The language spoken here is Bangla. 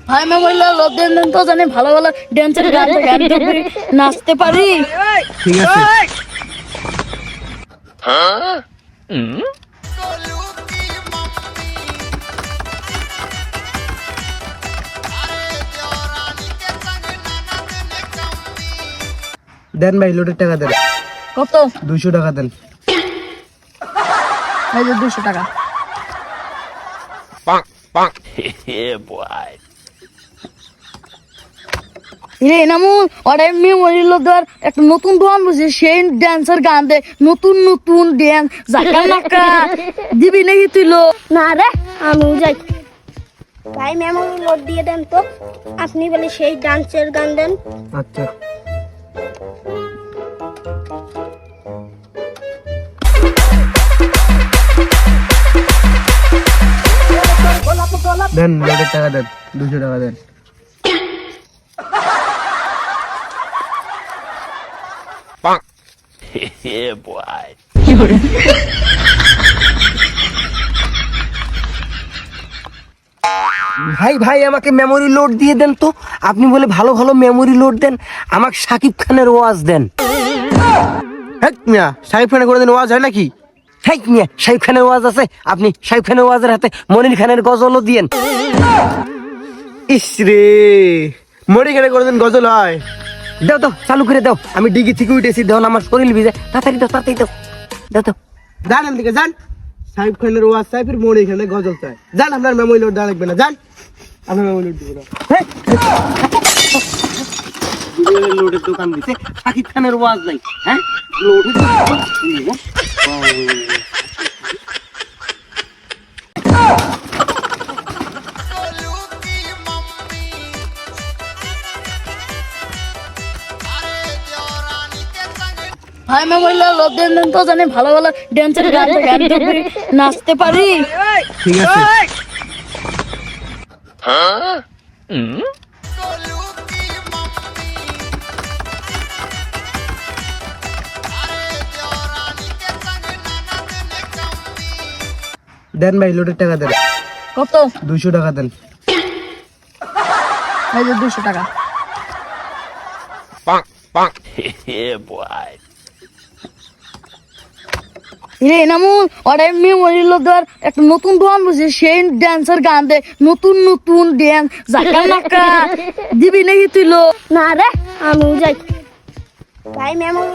ভাই মেমোরিয়াল লোক দেন তো জানি ভালো ভালো ড্যান্সের গান নাচতে পারি। ঠিক আছে। দেন ভাই, লোডের টাকা দেন। কত? 200 টাকা দেন। এই যে 200 টাকা। রে নামুল অর্ডার মেমোরিয়াল লোকদের একটা নতুন দোকান বসে সেই ড্যান্সের গান দে, নতুন নতুন ড্যান্স জাকা নাকা দিবি নাকি তুই লোক? না রে, আমিও যাই। ভাই মেমোরি লোড দিয়ে দেন তো, আপনি বলে সেই ডান্সের গান দেন। আচ্ছা। দেন, লোডের টাকা দেন। 200 টাকা দেন। ভাই ভাই আমাকে মেমোরি লোড দিয়ে দেন তো। আপনি বলে ভালো ভালো মেমোরি লোড দেন, আমাকে শাকিব খানের ওয়াজ দেন। হেক মিয়া, শাকিব খানের করে দেন ওয়াজ হয় নাকি? হেক মিয়া, শাকিব খানের ওয়াজ আছে, আপনি শাকিব খানের ওয়াজের হাতে মনির খানের গজলও দিয়েন। ইস রে, মনির খানের করে দেন গজল হয়। দাও দাও, চালু করে দাও। আমি ডিগি থেকে উঠেছি, দেখুন আমার শরীর ভিজে। তাড়াতাড়ি দাও, তাড়াতাড়ি দাও, দাও দাও। যান এদিকে যান। শাকিব খানের ওয়াজ চাই, ফির মনির খানের গজল চাই। যান, আপনার মেমোরি লোড দেওয়া লাগবে না। যান, আপনার মেমোরি লোড দিব না। লোডের দোকান দিতে শাকিব খানের ওয়াজ নাই। হ্যাঁ, লোডের ভাই মেমোরিয়াল লোক দেন তো জানি ভালো ভালো ড্যান্সের গান নাচতে পারি। ঠিক আছে। দেন ভাই, লোডের টাকা দেন। কত? 200 টাকা দেন। এই যে 200 টাকা। রে নামুল অর্ডার মেমোরিয়াল লোকদের একটা নতুন দোকান বসে সেই ড্যান্সের গান দে, নতুন নতুন ড্যান্স জাকা নাকা দিবি নাকি তুই লোক? না রে, আমিও যাই। ভাই মেমোরি